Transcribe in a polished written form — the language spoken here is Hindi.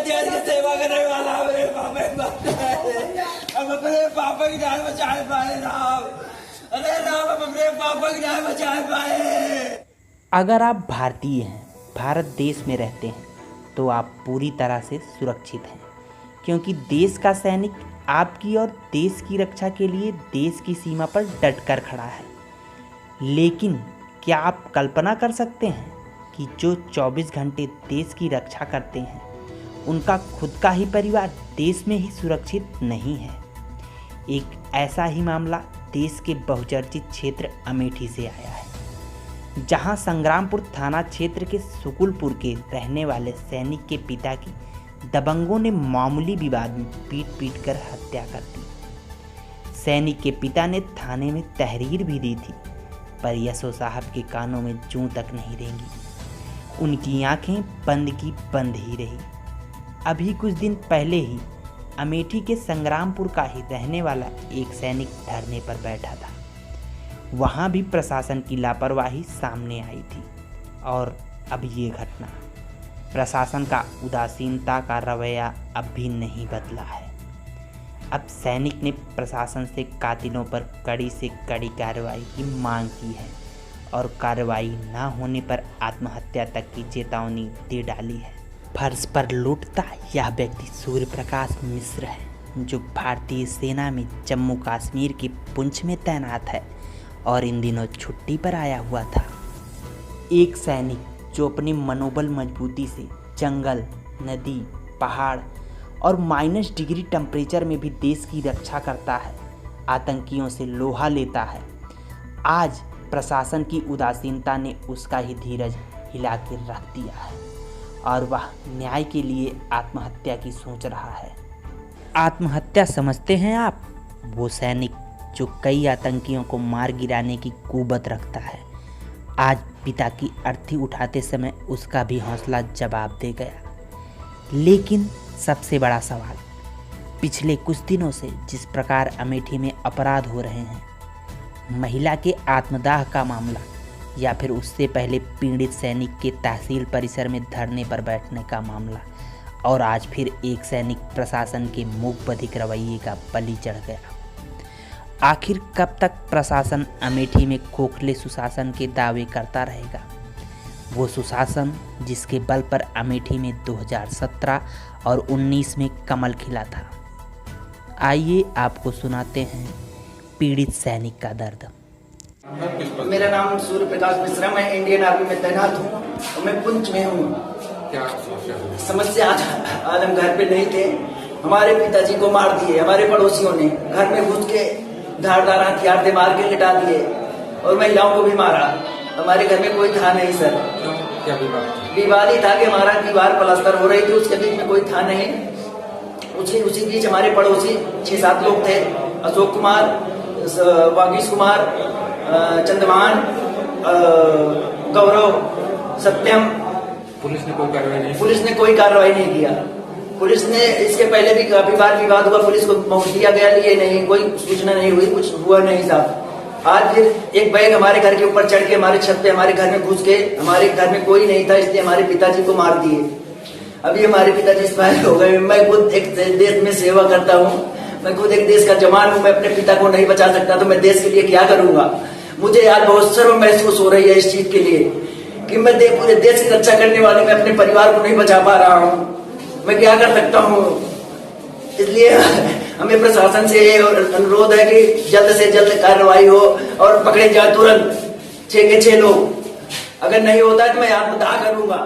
देश की सेवा करने वाला मेरे पापा हम अपने पापा की जान बचा पाए राम। अरे राम, हम अपने पापा की जान बचा पाए। अगर आप भारतीय हैं, भारत देश में रहते हैं, तो आप पूरी तरह से सुरक्षित हैं, क्योंकि देश का सैनिक आपकी और देश की रक्षा के लिए देश की सीमा पर डटकर खड़ा है। लेकिन क्या आप कल्पना कर सकते हैं कि जो 24 घंटे देश की रक्षा करते हैं, उनका खुद का ही परिवार देश में ही सुरक्षित नहीं है। एक ऐसा ही मामला देश के बहुचर्चित क्षेत्र अमेठी से आया है, जहां संग्रामपुर थाना क्षेत्र के सुकुलपुर के रहने वाले सैनिक के पिता की दबंगों ने मामूली विवाद में पीट कर हत्या कर दी। सैनिक के पिता ने थाने में तहरीर भी दी थी, पर यशो साहब के कानों में जूं तक नहीं रेंगी। उनकी आंखें बंद की बंद ही रही। अभी कुछ दिन पहले ही अमेठी के संग्रामपुर का ही रहने वाला एक सैनिक धरने पर बैठा था। वहाँ भी प्रशासन की लापरवाही सामने आई थी। और अब ये घटना, प्रशासन का उदासीनता का रवैया अब भी नहीं बदला है। अब सैनिक ने प्रशासन से कातिलों पर कड़ी से कड़ी कार्रवाई की मांग की है और कार्रवाई न होने पर आत्महत्या तक की चेतावनी दे डाली है। फर्श पर लूटता यह व्यक्ति सूर्य प्रकाश मिश्र है, जो भारतीय सेना में जम्मू कश्मीर के पुंछ में तैनात है और इन दिनों छुट्टी पर आया हुआ था। एक सैनिक जो अपनी मनोबल मजबूती से जंगल, नदी, पहाड़ और -डिग्री टेम्परेचर में भी देश की रक्षा करता है, आतंकियों से लोहा लेता है। आज प्रशासन की उदासीनता ने उसका ही धीरज हिला कर रख दिया है और वह न्याय के लिए आत्महत्या की सोच रहा है। आत्महत्या समझते हैं आप? वो सैनिक जो कई आतंकियों को मार गिराने की कुव्वत रखता है, आज पिता की अर्थी उठाते समय उसका भी हौसला जवाब दे गया। लेकिन सबसे बड़ा सवाल, पिछले कुछ दिनों से जिस प्रकार अमेठी में अपराध हो रहे हैं, महिला के आत्मदाह का मामला या फिर उससे पहले पीड़ित सैनिक के तहसील परिसर में धरने पर बैठने का मामला, और आज फिर एक सैनिक प्रशासन के मूकबधिर रवैये का बलि चढ़ गया। आखिर कब तक प्रशासन अमेठी में खोखले सुशासन के दावे करता रहेगा? वो सुशासन जिसके बल पर अमेठी में 2017 और 19 में कमल खिला था। आइए आपको सुनाते हैं पीड़ित सैनिक का दर्द। मेरा नाम सूर्य प्रकाश मिश्रा, मैं इंडियन आर्मी में तैनात हूँ और मैं पुंछ में हूँ। क्या समस्या? आज हम घर पे नहीं थे, हमारे पिताजी को मार दिए हमारे पड़ोसियों ने। घर में घुस के धारदार हथियार से मार के लिटा दिए और महिलाओं को भी मारा। हमारे घर में कोई था नहीं सर। क्या विवाद ही था कि हमारा दीवार प्लास्टर हो रही थी, उसके बीच में कोई था नहीं। उसी बीच हमारे पड़ोसी 6-7 लोग थे, अशोक कुमार, वागीश कुमार, चंद्रमान, गौरव, सत्यम। पुलिस ने कोई कार्रवाई नहीं किया। पुलिस ने इसके पहले भी काफी बार विवाद हुआ, पुलिस को पहुंच दिया गया, लिए नहीं, कोई सूचना नहीं हुई, कुछ हुआ नहीं साहब। आज फिर एक बैग हमारे घर के ऊपर चढ़ के हमारे छत पे हमारे घर में घुस के, हमारे घर में कोई नहीं था इसलिए हमारे पिताजी को मार दिए। अभी हमारे पिताजी एक्सपायर हो गए। मैं खुद एक देश में सेवा करता हूँ, मैं खुद एक देश का जवान हूँ। मैं अपने पिता को नहीं बचा सकता तो मैं देश के लिए क्या करूंगा? मुझे आज बहुत शर्म महसूस हो रही है इस चीज के लिए कि मैं पूरे देश की रक्षा करने वाले मैं अपने परिवार को नहीं बचा पा रहा हूँ। मैं क्या कर सकता हूँ? इसलिए हमें प्रशासन से अनुरोध है कि जल्द से जल्द कार्रवाई हो और पकड़े जाए तुरंत 6 के 6 लोग। अगर नहीं होता है तो मैं आत्मदाह करूंगा।